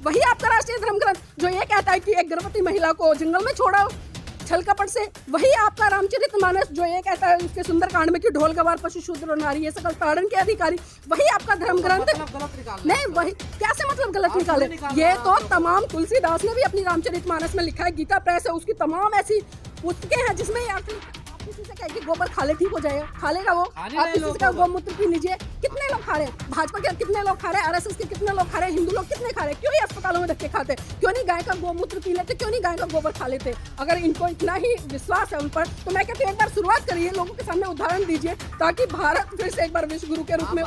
वही आपका राष्ट्रीय धर्म ग्रंथ जो ये कहता है कि एक गर्भवती महिला को जंगल में छोड़ा छल कपट से। वही आपका रामचरितमानस जो ये कहता है उसके सुंदरकांड में कि ढोल गवार पशु शूद्र और नारी ये सकल ताड़न के अधिकारी। वही आपका धर्म ग्रंथ नहीं, वही कैसे मतलब गलत निकाले? ये तो तमाम तुलसीदास ने भी अपनी रामचरितमानस में लिखा है। गीता प्रेस है, उसकी तमाम ऐसी पुस्तकें हैं जिसमें किसी से कहे कि गोबर खा ले ठीक हो जाएगा, खा लेगा वो। आप किसी से कहे गौमूत्र पी लीजिए, कितने लोग खा रहे हैं? भाजपा के कितने लोग खा रहे हैं? आरएसएस के कितने लोग खा रहे हैं? हिंदू लोग कितने खा रहे हैं? क्यों ही अस्पतालों में धक्के खाते? क्यों नहीं गाय का गौमूत्र पी लेते? क्यों नहीं गाय का गोबर खा लेते? अगर इनको इतना ही विश्वास है उन पर तो मैं कहती हूँ एक बार शुरुआत करिए, लोगों के सामने उदाहरण दीजिए ताकि भारत फिर से एक बार विश्व गुरु के रूप में।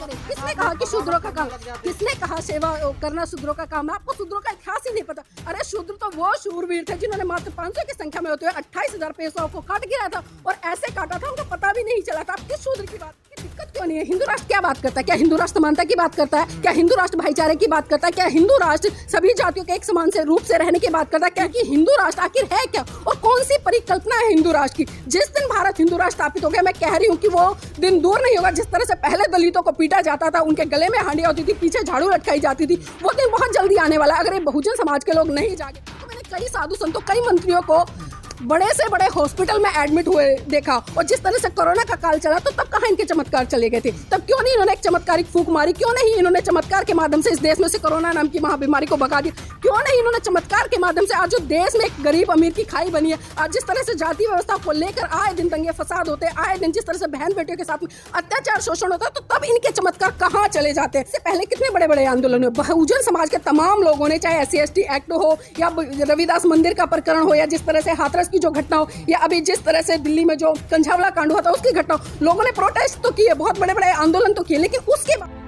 किसने कहा कि शूद्रों का काम? किसने कहा सेवा करना शूद्रों का काम है? आपको शूद्रों का इतिहास ही नहीं पता। अरे शूद्र तो वो शूरवीर थे जिन्होंने मात्र 500 की संख्या में होते हुए 28,000 पैसों को काट गिरा था और ऐसे काटा था उनको पता भी नहीं चला था। आप किस शूद्र की बात की दिक्कत क्यों नहीं है? हिंदू राष्ट्र क्या बात करता है? क्या हिंदू राष्ट्र समानता की बात करता है? क्या हिंदू राष्ट्र भाईचारे की बात करता है? क्या हिंदू राष्ट्र सभी जातियों के एक समान से रूप से रहने की बात करता है? क्या कि हिंदू राष्ट्र आखिर है क्या और कौन सी परिकल्पना है हिंदू राष्ट्र की? जिस दिन भारत हिंदू राष्ट्र स्थापित हो गया, मैं कह रही हूँ कि वो दिन दूर नहीं होगा। जिस तरह से पहले दलितों को पीटा जाता था, उनके गले में हांडिया होती थी, पीछे झाड़ू लटकाई जाती थी, वो दिन बहुत जल्दी आने वाला है। अगर ये बहुजन समाज के लोग नहीं जागे तो मैंने कई साधु संतों कई मंत्रियों को बड़े से बड़े हॉस्पिटल में एडमिट हुए देखा और जिस तरह से कोरोना का काल चला तो तब कहाँ इनके चमत्कार चले गए थे? तब क्यों नहीं इन्होंने एक चमत्कारिक फूंक मारी? क्यों नहीं इन्होंने चमत्कार के माध्यम से इस देश में से कोरोना नाम की महाबीमारी को भगा दिया? क्यों नहीं इन्होंने चमत्कार के माध्यम से आज जो देश में एक गरीब अमीर की खाई बनी है, आज जिस तरह से जाति व्यवस्था को लेकर आए दिन दंगे फसाद होते हैं, आए दिन जिस तरह से बहन बेटियों के साथ में अत्याचार शोषण होता है, तो तब इनके चमत्कार कहाँ चले जाते हैं? इससे पहले कितने बड़े बड़े आंदोलन हुए, बहुजन समाज के तमाम लोगों ने, चाहे SC/ST एक्ट हो या रविदास मंदिर का प्रकरण हो या जिस तरह से हाथरस की जो घटना हो या अभी जिस तरह से दिल्ली में जो कंझावला कांड हुआ था उसकी घटना, लोगों ने प्रोटेस्ट तो किए, बहुत बड़े बड़े आंदोलन तो किए, लेकिन उसके बाद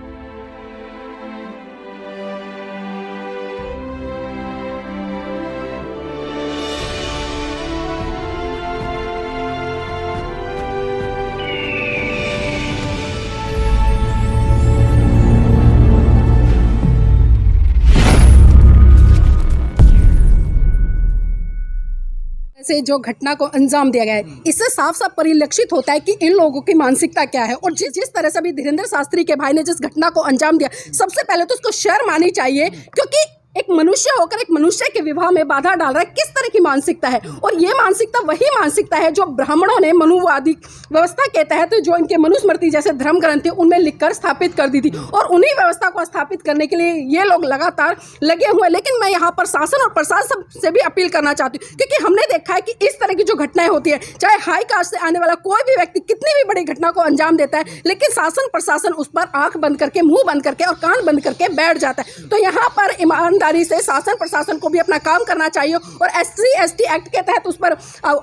से जो घटना को अंजाम दिया गया है, इससे साफ साफ परिलक्षित होता है कि इन लोगों की मानसिकता क्या है। और जिस तरह से अभी धीरेन्द्र शास्त्री के भाई ने जिस घटना को अंजाम दिया, सबसे पहले तो उसको शर्म आनी चाहिए, क्योंकि एक मनुष्य होकर एक मनुष्य के विवाह में बाधा डाल रहा है। किस तरह की मानसिकता है? और ये मानसिकता वही मानसिकता है जो ब्राह्मणों ने मनुवादी व्यवस्था के तहत जो इनके मनुस्मृति जैसे धर्म ग्रंथ थे उनमें लिखकर स्थापित कर दी थी, और उन्हीं व्यवस्था को स्थापित करने के लिए ये लोग लगातार लगे हुए हैं। लेकिन मैं यहाँ पर शासन और प्रशासन से भी अपील करना चाहती हूँ, क्योंकि हमने देखा है कि इस तरह की जो घटनाएं होती है, चाहे हाई कास्ट से आने वाला कोई भी व्यक्ति कितनी भी बड़ी घटना को अंजाम देता है, लेकिन शासन प्रशासन उस पर आंख बंद करके, मुंह बंद करके और कान बंद करके बैठ जाता है। तो यहाँ पर ईमानदारी से शासन प्रशासन को भी अपना काम करना चाहिए। और SC/ST एक्ट के तहत उस पर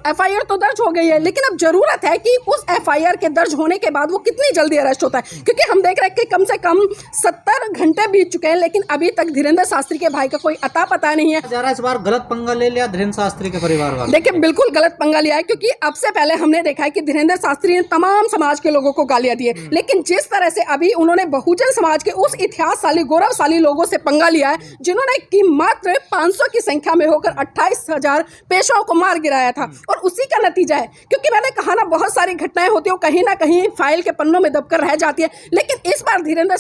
FIR तो दर्ज हो गई है, लेकिन अब जरूरत है कि उस FIR के दर्ज होने के बाद वो कितनी जल्दी अरेस्ट होता है, क्योंकि हम देख रहे हैं कि कम से कम 70 घंटे बीत चुके हैं, लेकिन अभी तक धीरेन्द्र शास्त्री के भाई का कोई अता पता नहीं है। जरा इस बार गलत पंगा ले लिया धीरेन्द्र शास्त्री के परिवार वाले। देखिए बिल्कुल गलत पंगा लिया है, क्योंकि अब से पहले हमने देखा है कि धीरेन्द्र शास्त्री ने तमाम समाज के लोगों को गालियां दी है, लेकिन जिस तरह से अभी उन्होंने बहुजन समाज के उस इतिहासशाली गौरवशाली लोगों से पंगा लिया है जिन्होंने की मात्र 500 की संख्या में होकर 28,000 पेशों को मार गिराया था, और उसी का नतीजा है। क्योंकि मैंने कहा ना, बहुत सारी घटनाएं होती है कहीं ना कहीं फाइल के पन्नों में दबकर रह जाती है, लेकिन इस बार धीरेन्द्र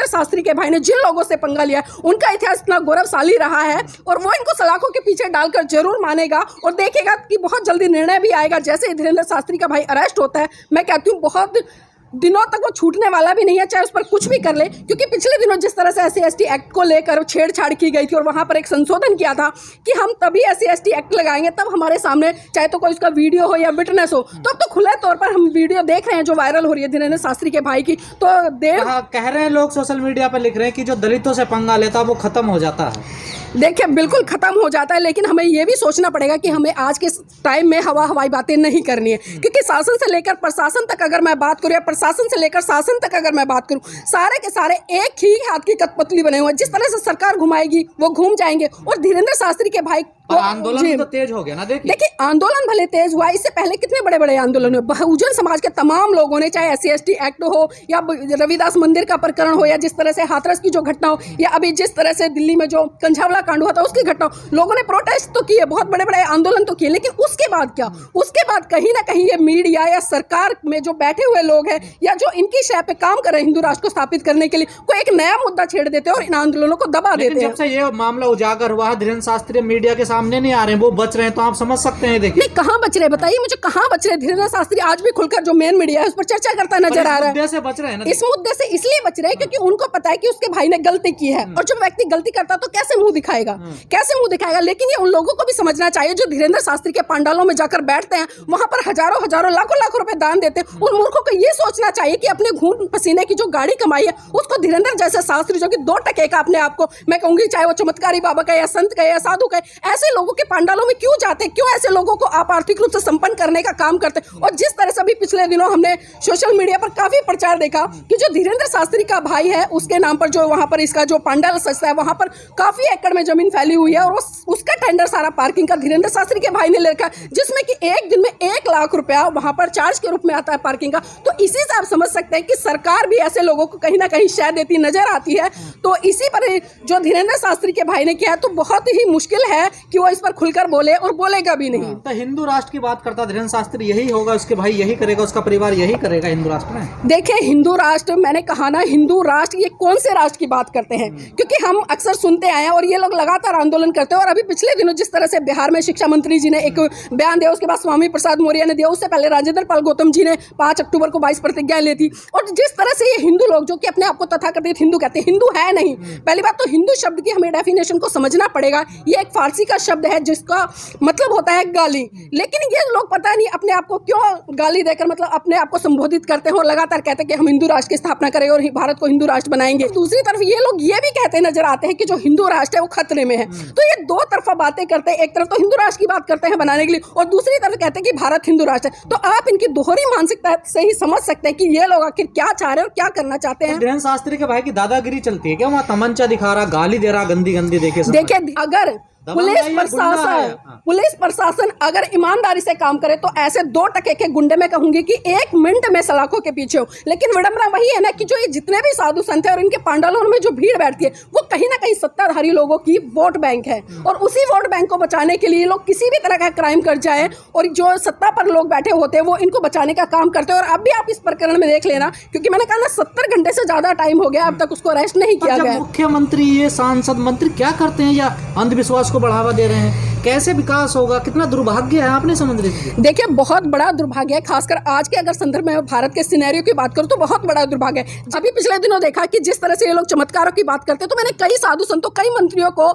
शास्त्री के भाई ने जिन लोगों से पंगा लिया उनका इतिहास इतना गौरवशाली रहा है, और वो इनको सलाखों के पीछे डालकर जरूर मानेगा और देखेगा कि बहुत जल्दी निर्णय भी आएगा। जैसे धीरेन्द्र शास्त्री का भाई अरेस्ट होता है, मैं कहती हूँ बहुत दिनों तक वो छूटने वाला भी नहीं है, चाहे उस पर कुछ भी कर ले। क्योंकि पिछले दिनों जिस तरह से SC/ST एक्ट को लेकर छेड़छाड़ की गई थी और वहां पर एक संशोधन किया था कि हम तभी SC/ST एक्ट लगाएंगे तब हमारे सामने चाहे तो कोई उसका वीडियो हो या विटनेस हो, तो अब तो खुले तौर पर हम वीडियो देख रहे हैं जो वायरल हो रही है धीरेन्द्र शास्त्री के भाई की। तो कह रहे हैं लोग, सोशल मीडिया पर लिख रहे हैं कि जो दलितों से पंगा लेता है वो खत्म हो जाता है। देखिए बिल्कुल खत्म हो जाता है, लेकिन हमें यह भी सोचना पड़ेगा कि हमें आज के टाइम में हवाई बातें नहीं करनी है, क्योंकि शासन से लेकर प्रशासन तक अगर मैं बात करूं या प्रशासन से लेकर शासन तक अगर मैं बात करूं, सारे के सारे एक ही हाथ की कठपुतली बने हुए हैं। जिस तरह से सरकार घुमाएगी वो घूम जाएंगे, और धीरेन्द्र शास्त्री के भाई आंदोलन तो तेज हो गया ना। देखिए आंदोलन भले तेज हुआ, इससे पहले कितने बड़े बड़े आंदोलन हुए। बहुजन समाज के तमाम लोगों ने, चाहे SC/ST एक्ट हो या रविदास मंदिर का प्रकरण हो या जिस तरह से हाथरस की जो घटना हो या अभी जिस तरह से दिल्ली में जो कंझावला कांड हुआ था उसकी घटना, लोगों ने प्रोटेस्ट तो किए, बहुत बड़े बड़े आंदोलन तो किए, लेकिन उसके बाद क्या? उसके बाद कहीं ना कहीं ये मीडिया या सरकार में जो बैठे हुए लोग हैं या जो इनकी शय पे काम कर रहे हैं हिंदू राष्ट्र को स्थापित करने के लिए, कोई एक नया मुद्दा छेड़ देते हैं और इन आंदोलनों को दबा देते हैं। जब से ये मामला उजागर हुआ है, धीरेन्द्र शास्त्री मीडिया के सामने नहीं आ रहे हैं, वो बच रहे हैं, तो आप समझ सकते हैं। देखिए नहीं, कहाँ बच रहे, बताइए मुझे, कहाँ बच रहे? धीरेन्द्र शास्त्री आज भी खुलकर जो मेन मीडिया है उस पर चर्चा करता नजर आ रहा है। से बच रहे हैं ना, इस मुद्दे से इसलिए बच रहे हैं क्योंकि उनको पता है कि उसके भाई ने गलती की है, और जब व्यक्ति गलती करता है तो कैसे मुंह दिखाएगा, कैसे मुंह दिखाएगा। लेकिन ये उन लोगों को भी समझना चाहिए जो धीरेन्द्र शास्त्री के पंडालों में जाकर बैठते हैं, वहां पर हजारों हजारों लाखों लाखों रुपए दान देते हैं। उन मूर्खों को ये सोचना चाहिए कि अपने खून पसीने की जो गाड़ी कमाई है उसको धीरेन्द्र जैसे शास्त्री जो कि 2 टके का अपने आप को, मैं कहूंगी चाहे वो चमत्कारी बाबा का या संत का या साधु का, ऐसे लोगों के पंडालों में क्यों जाते हैं? क्यों ऐसे लोगों को आप आर्थिक रूप से संपन्न करने का काम करते हैं? और जिस तरह से अभी पिछले दिनों हमने सोशल मीडिया पर काफी प्रचार देखा कि जो धीरेन्द्र शास्त्री का भाई है उसके नाम पर जो वहां पर इसका जो पंडाल सजता है वहां पर काफी एकड़ में जमीन फैली हुई है, और उसका टेंडर सारा पार्किंग का धीरेन्द्र शास्त्री के भाई ने ले रखा, जिसमें कि एक दिन में 1 लाख रुपया वहां पर चार्ज के रूप में आता है पार्किंग का। तो इसी से आप समझ सकते हैं कि सरकार भी ऐसे लोगों को कहीं ना कहीं शय देती नजर आती है। तो इसी पर जो धीरेन्द्र शास्त्री के भाई ने किया है तो बहुत ही मुश्किल है कि वो इस पर खुलकर बोले, और बोलेगा भी नहीं। तो हिंदू राष्ट्र की बात करता धीरेन्द्र शास्त्री, यही होगा, उसके भाई यही करेगा, उसका परिवार यही करेगा हिंदू राष्ट्र में। देखिए, हिंदू राष्ट्र, मैंने कहा ना, हिंदू राष्ट्र, ये कौन से राष्ट्र की बात करते हैं? क्योंकि हम अक्सर सुनते आए हैं और ये लोग लगातार आंदोलन करते हैं। और अभी पिछले दिनों जिस तरह से बिहार में शिक्षा मंत्री जी ने एक बयान दिया, उसके बाद स्वामी प्रसाद मौर्य ने दिया, उससे पहले राजेंद्र पाल गौतम जी ने 5 अक्टूबर को 22 प्रतिज्ञाएं ली थी। और जिस तरह से ये हिंदू लोग जो कि अपने आप को तथाकथित हिंदू कहते हैं, हिंदू है नहीं। पहली बात तो हिंदू शब्द की हमें डेफिनेशन को समझना पड़ेगा। ये एक फारसी का शब्द है जिसका मतलब होता है गाली, लेकिन ये लोग पता नहीं अपने आप को क्यों गाली देकर मतलब अपने आप को संबोधित करते हैं और लगातार कहते हैं कि हम हिंदू राष्ट्र की स्थापना करेंगे और भारत को हिंदू राष्ट्र बनाएंगे। दूसरी तरफ ये लोग ये भी कहते नजर आते हैं कि जो हिंदू राष्ट्र है वो खतरे में है। तो ये 2 तरफा बातें करते हैं, एक तरफ तो हिंदू राष्ट्र की बात करते हैं बनाने के लिए, और दूसरी तरफ कहते हैं कि भारत हिंदू राष्ट्र है। तो आप इनकी दोहरी मानसिकता से ही समझ सकते हैं कि ये लोग आखिर क्या चाह रहे हैं और क्या करना चाहते हैं। धीरेन्द्र शास्त्री के भाई की दादागिरी चलती है क्या? वहाँ तमंचा दिखा रहा, गाली दे रहा, गंदी गंदी देखिए, अगर पुलिस प्रशासन अगर ईमानदारी से काम करे तो ऐसे 2 टके के गुंडे, मैं कहूंगी कि 1 मिनट में सलाखों के पीछे हो। लेकिन विडंबना वही है ना कि जो ये जितने भी साधु संत है और इनके पांडालों में जो भीड़ बैठती है वो कहीं ना कहीं सत्ताधारी लोगों की वोट बैंक है, और उसी वोट बैंक को बचाने के लिए लोग किसी भी तरह का क्राइम कर जाए, और जो सत्ता पर लोग बैठे होते हैं वो इनको बचाने का काम करते हैं। और अब भी आप इस प्रकरण में देख लेना, क्योंकि मैंने कहा ना 70 घंटे से ज्यादा टाइम हो गया, अब तक उसको अरेस्ट नहीं किया गया। मुख्यमंत्री, ये सांसद मंत्री क्या करते हैं? या अंधविश्वास को बढ़ावा दे रहे हैं? कैसे विकास होगा? कितना दुर्भाग्य है, आप नहीं समझ रहे? देखिए, बहुत बड़ा दुर्भाग्य है, खासकर आज के अगर संदर्भ में भारत के सिनेरियो की बात करूं तो बहुत बड़ा दुर्भाग्य है। अभी पिछले दिनों देखा कि जिस तरह से ये लोग चमत्कारों की बात करते हैं, तो मैंने कई साधु संतों, कई मंत्रियों को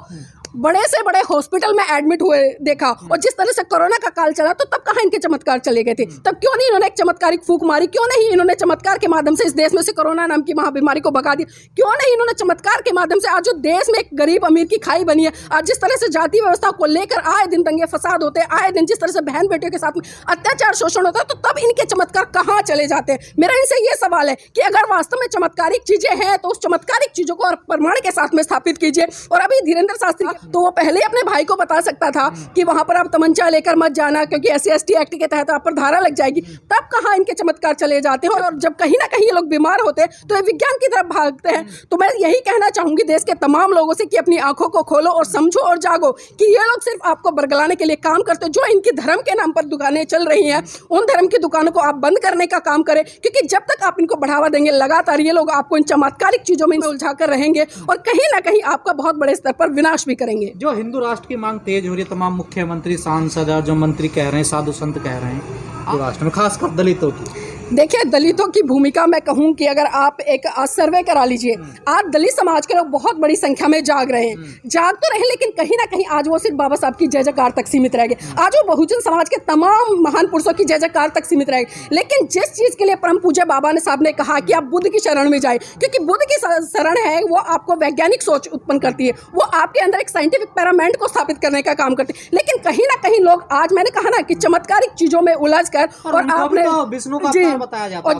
बड़े से बड़े हॉस्पिटल में एडमिट हुए देखा। और जिस तरह से कोरोना का काल चला तो तब कहाँ इनके चमत्कार चले गए थे? तब क्यों नहीं इन्होंने एक चमत्कारिक फूंक मारी? क्यों नहीं इन्होंने चमत्कार के माध्यम से इस देश में से कोरोना नाम की महाबीमारी को भगा दिया? क्यों नहीं इन्होंने चमत्कार के माध्यम से आज जो देश में एक गरीब अमीर की खाई बनी है, आज जिस तरह से जाति व्यवस्था को लेकर आए दिन दंगे फसाद होते हैं, आए दिन जिस तरह से बहन बेटियों के साथ में अत्याचार शोषण होता है, तो तब इनके चमत्कार कहाँ चले जाते हैं? मेरा इनसे ये सवाल है कि अगर वास्तव में चमत्कारिक चीजें हैं तो उस चमत्कारिक चीजों को प्रमाण के साथ में स्थापित कीजिए। और अभी धीरेन्द्र शास्त्री तो वो पहले अपने भाई को बता सकता था कि वहां पर आप तमंचा लेकर मत जाना क्योंकि SC/ST एक्ट के तहत आप पर धारा लग जाएगी। तब कहां इनके चमत्कार चले जाते हैं? और जब कहीं ना कहीं ये लोग बीमार होते हैं तो ये विज्ञान की तरफ भागते हैं। तो मैं यही कहना चाहूंगी देश के तमाम लोगों से कि अपनी आंखों को खोलो और समझो और जागो कि ये लोग सिर्फ आपको बरगलाने के लिए काम करते हैं। जो इनकी धर्म के नाम पर दुकानें चल रही हैं, उन धर्म की दुकानों को आप बंद करने का काम करें, क्योंकि जब तक आप इनको बढ़ावा देंगे लगातार ये लोग आपको इन चमत्कारिक चीजों में उलझा कर रहेंगे और कहीं ना कहीं आपका बहुत बड़े स्तर पर विनाश भी करेंगे। जो हिंदू राष्ट्र की मांग तेज हो रही है, तमाम मुख्यमंत्री, सांसद और जो मंत्री कह रहे हैं, साधु संत कह रहे हैं राष्ट्र में, खासकर दलितों की, देखिए, दलितों की भूमिका मैं कहूं कि अगर आप एक सर्वे करा लीजिए, आज दलित समाज के लोग बहुत बड़ी संख्या में जाग रहे हैं, जाग तो रहे, लेकिन कहीं ना कहीं आज वो सिर्फ बाबा साहब की जय जयकार तक सीमित रह गए। आज वो बहुजन समाज के तमाम महान पुरुषों की जय जयकार तक सीमित रह गए। लेकिन जिस चीज के लिए परम पूज्य बाबा ने साहब ने कहा कि आप बुद्ध की शरण में जाए, क्योंकि बुद्ध की शरण है वो आपको वैज्ञानिक सोच उत्पन्न करती है, वो आपके अंदर एक साइंटिफिक पैरामेंट को स्थापित करने का काम करती है। लेकिन कहीं ना कहीं लोग आज, मैंने कहा ना कि चमत्कारिक चीजों में उलझ कर, और आपने विष्णु का अवतार बताया जाता है,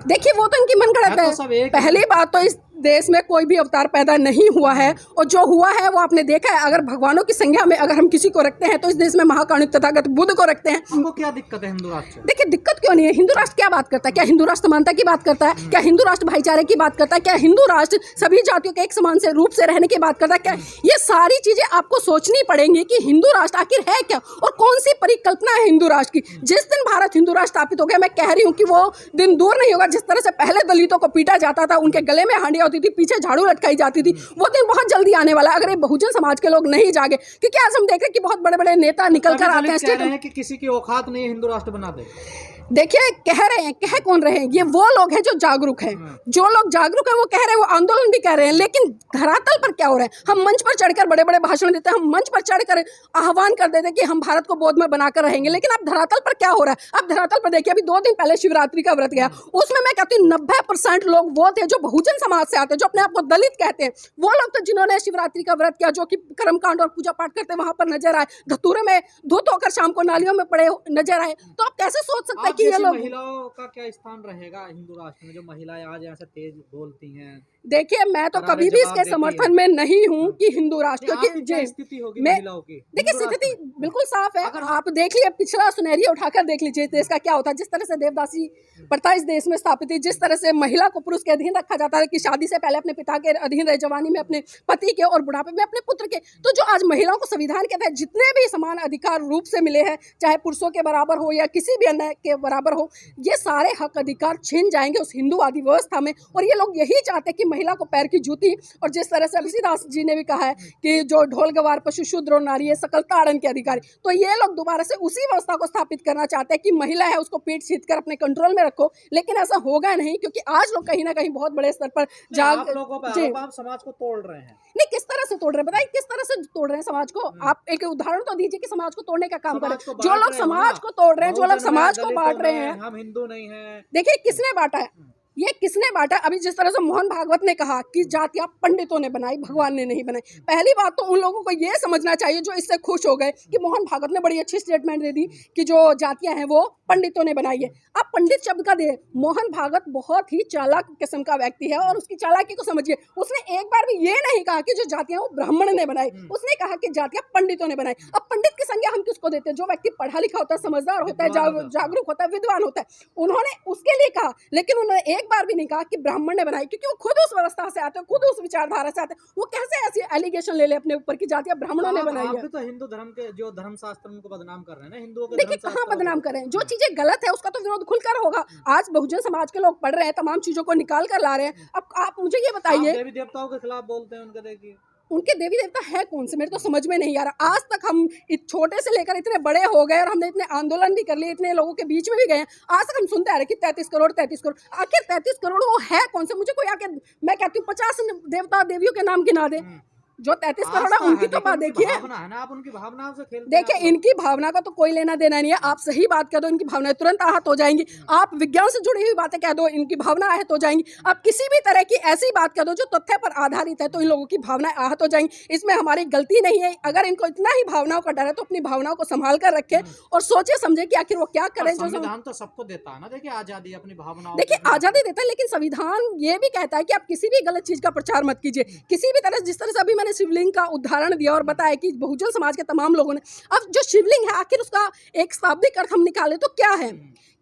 देखिए वो तो इनकी मनगढ़ंत है। पहली बात तो इस देश में कोई भी अवतार पैदा नहीं हुआ है, और जो हुआ है वो आपने देखा है। अगर भगवानों की संज्ञा में अगर हम किसी को रखते हैं तो इस देश में महाकारुणिक तथागत बुद्ध को रखते हैं। आपको क्या दिक्कत है हिंदू राष्ट्र से? देखिए दिक्कत क्यों नहीं है, हिंदू राष्ट्र क्या बात करता है? क्या हिंदू राष्ट्र समानता की बात करता है? क्या हिंदू राष्ट्र भाईचारे की बात करता है? क्या हिंदू राष्ट्र सभी जातियों के एक समान से रूप से रहने की बात करता है? क्या ये सारी चीजें आपको सोचनी पड़ेंगी कि हिंदू राष्ट्र आखिर है क्या और कौन सी परिकल्पना है हिंदू राष्ट्र की। जिस दिन भारत हिंदू राष्ट्र स्थापित हो गया, मैं कह रही हूँ कि वो दिन दूर नहीं होगा। जिस तरह से पहले दलितों को पीटा जाता था, उनके गले में हांडियां होती थी, पीछे झाड़ू लटकाई जाती थी, वो दिन बहुत जल्दी आने वाला है अगर ये बहुजन समाज के लोग नहीं जागे। क्योंकि आज हम देख रहे हैं कि बहुत बड़े बड़े नेता निकल कर आते हैं कह रहे हैं कि किसी की औकात नहीं है हिंदू राष्ट्र बना दे। देखिए कह रहे हैं, कह कौन रहे हैं? ये वो लोग हैं जो जागरूक हैं। जो लोग जागरूक हैं वो कह रहे हैं, वो आंदोलन भी कर रहे हैं, लेकिन धरातल पर क्या हो रहा है? हम मंच पर चढ़कर बड़े बड़े भाषण देते हैं, हम मंच पर चढ़कर आह्वान कर देते हैं कि हम भारत को बोध में बनाकर रहेंगे, लेकिन अब धरातल पर क्या हो रहा है? अब धरातल पर देखिए, अभी 2 दिन पहले शिवरात्रि का व्रत गया, उसमें मैं कहती हूँ 90% लोग वो थे जो बहुजन समाज से आते हैं, जो अपने आप को दलित कहते हैं। वो लोग तो जिन्होंने शिवरात्रि का व्रत किया, जो कि कर्मकांड और पूजा पाठ करते वहां पर नजर आए, धतूरे में धुत होकर शाम को नालियों में पड़े नजर आए। तो आप कैसे सोच सकते हैं कि ये लोग, महिलाओं का क्या स्थान रहेगा हिंदू राष्ट्र में, जो महिलाएं आज यहाँ से तेज बोलती हैं? देखिए मैं तो कभी भी इसके समर्थन में नहीं हूँ कि हिंदू राष्ट्र, क्योंकि स्थिति होगी मैं महिलाओं की, देखिए स्थिति बिल्कुल साफ है। आप देख लीजिए, पिछला सुनहरी उठाकर देख लीजिए देश का क्या होता है। जिस तरह से देवदासी प्रथा इस देश में स्थापित थी, जिस तरह से महिला को पुरुष के अधीन रखा जाता है कि शादी से पहले अपने पिता के अधीन रहे, जवानी में अपने पति के और बुढ़ापे में अपने पुत्र के। तो जो आज महिलाओं को संविधान के तहत जितने भी समान अधिकार रूप से मिले हैं, चाहे पुरुषों के बराबर हो या किसी भी अन्य के बराबर हो, ये सारे हक अधिकार छिन जाएंगे उस हिंदूवादी व्यवस्था में। और ये लोग यही चाहते हैं कि महिला को पैर की जूती, और जिस तरह से तुलसीदास जी ने भी कहा है कि जो ढोल गवार पशु शूद्र और नारी है सकल ताड़न के अधिकारी, तो ये लोग दोबारा से उसी व्यवस्था को स्थापित करना चाहते हैं कि महिला है उसको पीठ सीध कर अपने कंट्रोल में रखो। लेकिन ऐसा होगा नहीं, क्योंकि आज लोग कहीं ना कहीं बहुत बड़े स्तर पर आप लोगों पर आप समाज को तोड़ रहे हैं। नहीं, किस तरह से तोड़ रहे हैं बताइए, किस तरह से तोड़ रहे हैं समाज को? आप एक उदाहरण तो दीजिए कि समाज को तोड़ने का काम करें। जो लोग समाज को तोड़ रहे हैं, जो लोग समाज को बांट रहे हैं, हम हिंदू नहीं हैं। देखिए किसने बांटा है, ये किसने बांटा? अभी जिस तरह से मोहन भागवत ने कहा कि जातियां पंडितों ने बनाई, भगवान ने नहीं बनाई। पहली बात तो उन लोगों को ये समझना चाहिए जो इससे खुश हो गए कि मोहन भागवत ने बड़ी अच्छी स्टेटमेंट दे दी कि जो जातियां हैं वो पंडितों ने बनाई है। अब पंडित शब्द का दे, मोहन भागवत बहुत ही चालाक किस्म का व्यक्ति है, और उसकी चालाकी को समझिए। उसने एक बार भी ये नहीं कहा कि जो जातियां वो ब्राह्मण ने बनाई, उसने कहा कि जातियां पंडितों ने बनाई। अब पंडित की संज्ञा हम किसको देते हैं? जो व्यक्ति पढ़ा लिखा होता है, समझदार होता है, जागरूक होता है, विद्वान होता है, उन्होंने उसके लिए कहा। लेकिन उन्होंने एक बार भी नहीं कहा कि ब्राह्मण ने बनाई, क्योंकि वो खुद उस व्यवस्था से आते हैं, खुद उस विचारधारा से आते हैं। वो कैसे ऐसी एलिगेशन ले ले अपने ऊपर की जातियां ब्राह्मणों ने बनाई है? तो हिंदू धर्म के जो धर्मशास्त्र उनको बदनाम कर रहे हैं ना, हिंदुओं के। देखिए कहाँ बदनाम कर रहे हैं? जो चीजें गलत है उसका तो विरोध खुलकर होगा। आज बहुजन समाज के लोग पढ़ रहे हैं, तमाम चीजों को निकाल कर ला रहे हैं। अब आप मुझे ये बताइए, देवी देवताओं के खिलाफ बोलते हैं, उनके देखिए उनके देवी देवता है कौन से? मेरे तो समझ में नहीं आ रहा। आज तक हम छोटे से लेकर इतने बड़े हो गए और हमने इतने आंदोलन भी कर लिए, इतने लोगों के बीच में भी गए, आज तक हम सुनते आ रहे कि 33 करोड़ 33 करोड़। आखिर 33 करोड़ वो है कौन से? मुझे कोई आके, मैं कहती हूँ 50 देवता देवियों के नाम गिना दे। जो 33 करोड़ है उनकी तो बात देखिए। आप उनकी भावनाओं से खेलते देखिए इनकी भावना का तो कोई लेना देना नहीं है। आप सही बात कह दो, इनकी भावनाएं तुरंत आहत हो जाएंगी। आप विज्ञान से जुड़ी हुई बातें कह दो, इनकी भावना आहत हो जाएंगी। आप किसी भी तरह की ऐसी बात कह दो जो तथ्य पर आधारित है, तो इन लोगों की भावनाएं आहत हो जाएंगी। इसमें हमारी गलती नहीं है। अगर इनको इतना ही भावनाओं का डर है तो अपनी भावनाओं को संभाल कर रखें और सोचे समझे कि आखिर वो क्या करें। जो संविधान तो सबको देता है ना, देखिए आजादी, अपनी भावनाओं, देखिए आजादी देता है, लेकिन संविधान ये भी कहता है कि आप किसी भी गलत चीज का प्रचार मत कीजिए किसी भी तरह। जिस तरह से अभी मैंने शिवलिंग का उदाहरण दिया और बताया कि बहुजन समाज के तमाम लोगों ने, अब जो शिवलिंग है आखिर उसका एक शाब्दिक अर्थ हम निकाले तो क्या है?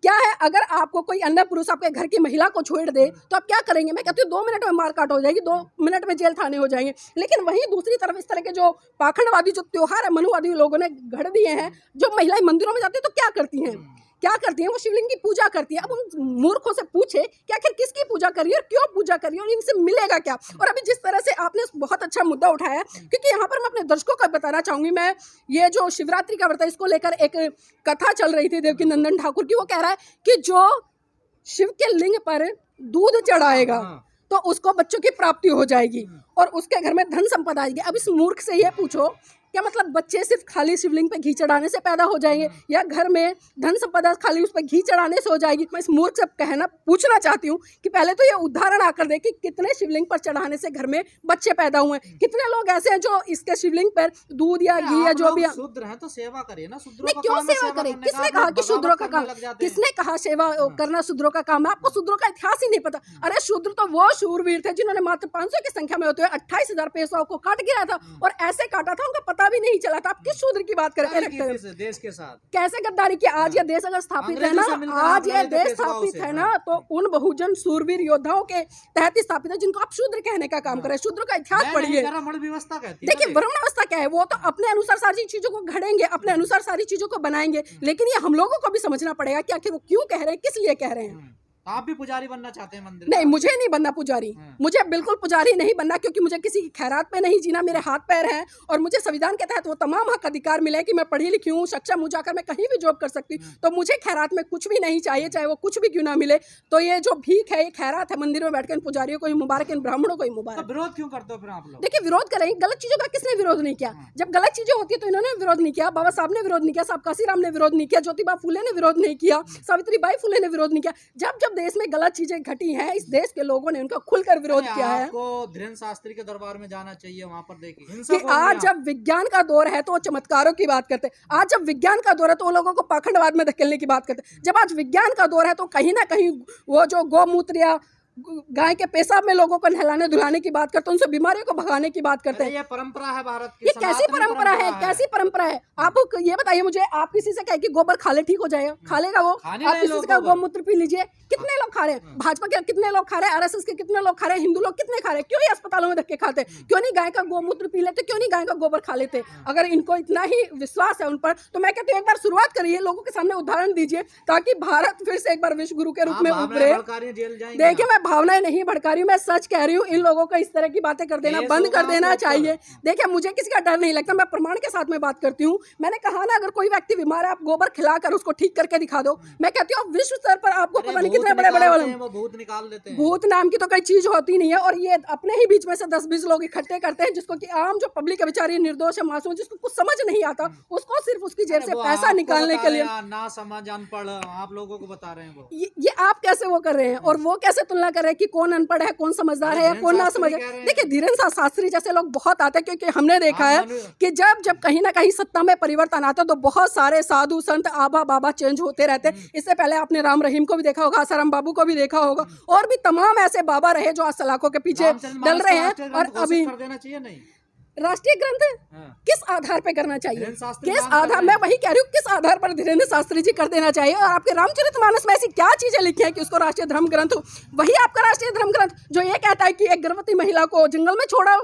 क्या है? अगर आपको कोई अन्य पुरुष आपके घर की महिला को छोड़ दे तो आप क्या करेंगे? मैं कहती हूँ 2 मिनट में मारकाट हो जाएगी, 2 मिनट में जेल थाने हो जाएंगे। लेकिन वहीं दूसरी तरफ इस तरह के जो पाखंडवादी जो त्योहार है मनुवादी लोगों ने गढ़ दिए हैं, जो महिलाएं मंदिरों में जाती है तो क्या करती हैं? क्या करती हैं? वो शिवलिंग की पूजा करती है। अब उन मूर्खों से पूछे कि आखिर किसकी पूजा करिए और क्यों पूजा करिए और इनसे मिलेगा क्या? और अभी जिस तरह से आपने बहुत अच्छा मुद्दा उठाया, क्योंकि यहाँ पर मैं अपने दर्शकों को बताना चाहूंगी, मैं ये जो शिवरात्रि का व्रत है इसको लेकर एक कथा चल रही थी देवकी नंदन ठाकुर की। वो कह रहा है कि जो शिव के लिंग पर दूध चढ़ाएगा तो उसको बच्चों की प्राप्ति हो जाएगी और उसके घर में धन संपदा आएगी। अब इस मूर्ख से ये पूछो क्या मतलब बच्चे सिर्फ खाली शिवलिंग पे घी चढ़ाने से पैदा हो जाएंगे या घर में धन संपदा खाली उस पर घी चढ़ाने से हो जाएगी? मैं इस मूर्ख से पूछना चाहती हूँ कि पहले तो ये उदाहरण आकर दे कि कितने शिवलिंग पर चढ़ाने से घर में बच्चे पैदा हुए हैं। कितने लोग ऐसे हैं जो इसके शिवलिंग पर दूध या घी या जो भी शूद्र हैं तो सेवा करिए ना। शूद्रों नहीं, का क्यों काम है सेवा करें? करने का, किसने आप कहा लोग कि शूद्रों का बगावत काम? करने लग जाते हैं। किसने कहा सेवा करना शूद्रों का काम है? आपको शूद्रों का इतिहास ही नहीं पता। अरे शूद्र तो वो शूरवीर थे जिन्होंने मात्र 500 की संख्या में होते हुए 28,000 पेशवाओं को काट गिरा था और ऐसे काटा था उनका पता भी नहीं चला था। आप किस शूद्र की बात करें? देश के साथ कैसे गद्दारी की? आज ये देश अगर स्थापित है ना, आज ये देश स्थापित है ना, तो उन बहुजन शूरवीर योद्धाओं के तहत ही स्थापित है जिनको आप शूद्र कहने का काम करें। शूद्र का इतिहास पढ़िए। व्यवस्था कहती है। देखिए वर्ण व्यवस्था क्या है? वो तो अपने अनुसार सारी चीजों को घड़ेंगे, अपने अनुसार सारी चीजों को बनाएंगे, लेकिन ये हम लोगों को भी समझना पड़ेगा कि आखिर वो क्यों कह रहे हैं, किस लिए कह रहे हैं। आप भी पुजारी बनना चाहते हैं मंदिर? नहीं, मुझे नहीं बनना पुजारी। मुझे बिल्कुल पुजारी नहीं बनना, क्योंकि मुझे किसी की खैरात पे नहीं जीना। मेरे हाथ पैर हैं और मुझे संविधान के तहत वो तमाम हक अधिकार मिले कि मैं पढ़ी लिखी हूँ, सक्षम हूँ, जाकर मैं कहीं भी जॉब कर सकती हूँ। तो मुझे खैरात में कुछ भी नहीं चाहिए, चाहे वो कुछ भी क्यों ना मिले। तो ये जो भीख है, ये खैरात है, मंदिर में बैठकर इन पुजारियों को ही मुबारक, इन ब्राह्मणों को ही मुबारक। विरोध क्यों करते हो फिर आप लोग? देखिए विरोध करें, गलत चीजों का किसने विरोध नहीं किया? जब गलत चीजें होती है तो इन्होंने विरोध नहीं किया। बाबा साहब ने विरोध नहीं किया, साहब काशीराम ने विरोध नहीं किया, ज्योतिबा फुले ने विरोध नहीं किया, सावित्रीबाई फुले ने विरोध नहीं किया। जब जब देश में गलत चीजें घटी हैं, इस देश के लोगों ने उनका खुलकर विरोध किया है। आपको धीरेन्द्र शास्त्री के दरबार में जाना चाहिए, वहां पर देखिए कि आज जब विज्ञान का दौर है तो वो चमत्कारों की बात करते हैं। आज जब विज्ञान का दौर है तो वो लोगों को पाखंडवाद में धकेलने की बात करते हैं। जब आज विज्ञान का दौर है तो कहीं ना कहीं वो जो गौमूत्र या गाय के पेशाब में लोगों को नहलाने धुलाने की बात करते हैं, उनसे बीमारियों को भगाने की बात करते हैं। ये परंपरा है भारत की। ये कैसी परंपरा है? कैसी परंपरा है? आप ये बताइए मुझे, आप किसी से कहे कि गोबर खा ले ठीक हो जाएगा, खा लेगा वो? आप किसी से कहे गौमूत्र पी लीजिए, कितने लोग खा रहे हैं? भाजपा के कितने लोग खा रहे हैं? आरएसएस के कितने लोग खा रहे हैं? हिंदू लोग कितने खा रहे हैं? क्यों ये अस्पतालों में धक्के खाते हैं? क्यों नहीं गाय का गौमूत्र पी लेते? क्यों नहीं गाय का गोबर खा लेते? अगर इनको इतना ही विश्वास है उन पर, तो मैं कहती हूँ एक बार शुरुआत करिए, लोगों के सामने उदाहरण दीजिए, ताकि भारत फिर से एक बार विश्व गुरु के रूप में उभरे। देखिए मैं भावनाएं नहीं भड़का रही हूँ, मैं सच कह रही हूँ। इन लोगों को इस तरह की बातें कर देना बंद कर देना चाहिए। देखिए मुझे किसी का डर नहीं लगता, मैं प्रमाण के साथ में बात करती हूँ। मैंने कहा ना, अगर कोई व्यक्ति बीमार है, आप गोबर खिलाकर उसको ठीक करके दिखा दो। मैं कहती हूँ विश्व स्तर पर आपको पता नहीं कितने बड़े बड़े वाले भूत निकाल देते हैं। भूत नाम की तो कोई चीज होती नहीं है, और ये अपने ही बीच में से 10-20 लोग इकट्ठे करते हैं, जिसको कि आम जो पब्लिक है बेचारी निर्दोष है, मासूम, जिसको कुछ समझ नहीं आता, उसको सिर्फ उसकी जेब से पैसा निकालने के लिए ना समझ अनपढ़ आप लोगों को बता रहे हैं वो। ये आप कैसे वो कर रहे हैं और वो कैसे तुलना कर रहे हैं कि कौन अनपढ़ है, कौन समझदार है या कौन ना समझ है? देखिए धीरेन्द्र शास्त्री जैसे लोग बहुत आते हैं, क्योंकि हमने देखा है कि जब कहीं ना कहीं सत्ता में परिवर्तन आता है तो बहुत सारे साधु संत आबा बाबा चेंज होते रहते हैं। इससे पहले आपने राम रहीम को भी देखा होगा, आसाराम बाबू को भी देखा होगा, और भी तमाम ऐसे बाबा रहे जो आज सलाखों के पीछे डल रहे हैं। और अभी राष्ट्रीय ग्रंथ किस आधार पे करना चाहिए? किस आधार? मैं वही कह रही हूँ, किस आधार पर धीरेन्द्र शास्त्री जी कर देना चाहिए? और आपके रामचरितमानस में ऐसी क्या चीजें लिखी हैं कि उसको राष्ट्रीय धर्म ग्रंथ हो? वही आपका राष्ट्रीय धर्म ग्रंथ जो ये कहता है कि एक गर्भवती महिला को जंगल में छोड़ो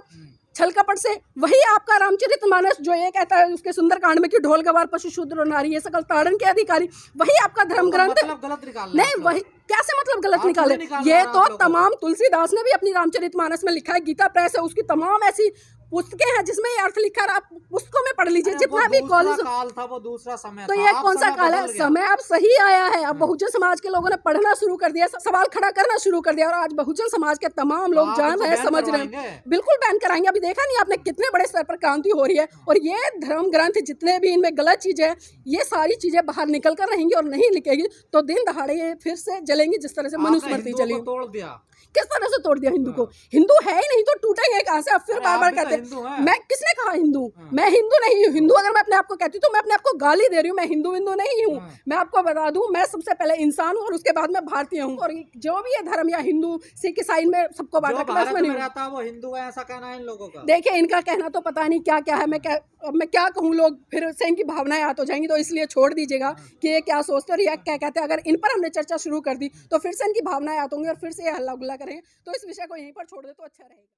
छल कपट से, वही आपका रामचरितमानस जो ये कहता है उसके सुंदरकांड में कि ढोल गवार पशु शूद्र और नारी ये सकल ताड़न के अधिकारी, वही आपका धर्म ग्रंथ नहीं। वही कैसे मतलब गलत निकाले? ये तो तमाम तुलसीदास ने भी अपनी रामचरितमानस में लिखा है। गीता प्रेस है, उसकी तमाम ऐसी पुस्तकें हैं जिसमें ये अर्थ लिखा है। आप पुस्तकों में पढ़ लीजिए, जितना भी कॉलेज काल था वो दूसरा समय तो ये कौन सा काल है? समय अब सही आया है। अब बहुजन समाज के लोगों ने पढ़ना शुरू कर दिया, सवाल खड़ा करना शुरू कर दिया, और आज बहुजन समाज के तमाम लोग जान रहे हैं, समझ रहे हैं। बिल्कुल बैन कराएंगे। अभी देखा नहीं आपने कितने बड़े स्तर पर क्रांति हो रही है? और ये धर्म ग्रंथ जितने भी इनमें गलत चीजें हैं, ये सारी चीजें बाहर निकल कर रहेंगी और नहीं लिखेगी तो दिन दहाड़े ये फिर से जलेंगी, जिस तरह से मनुस्मृति जली। तोड़ दिया। किस तरह से तोड़ दिया हिंदू को? हिंदू है ही नहीं तो टूटेंगे कहां से? अब फिर बार बार कहते हैं मैं, किसने कहा हिंदू? मैं हिंदू नहीं हूँ। हिंदू अगर मैं अपने आप को कहती हूँ तो मैं अपने आप को गाली दे रही हूँ। मैं हिंदू नहीं हूँ। मैं आपको बता दूं, मैं सबसे पहले इंसान हूँ और उसके बाद मैं भारतीय हूँ। और जो भी ये धर्म या हिंदू सिख ईसाई में सबको बांटा, वो हिंदू है ऐसा कहना है इन लोगों का। देखिए इनका कहना तो पता नहीं क्या क्या है। मैं क्या कहूँ, लोग फिर से इनकी भावनाएं याद हो जाएंगी, तो इसलिए छोड़ दीजिएगा कि ये क्या सोचते और ये क्या कहते हैं। अगर इन पर हमने चर्चा शुरू कर दी तो फिर से इनकी भावनाएं याद होंगी और फिर से ये हल्ला गुल्ला करेंगे, तो इस विषय को यहीं पर छोड़ दे तो अच्छा रहेगा।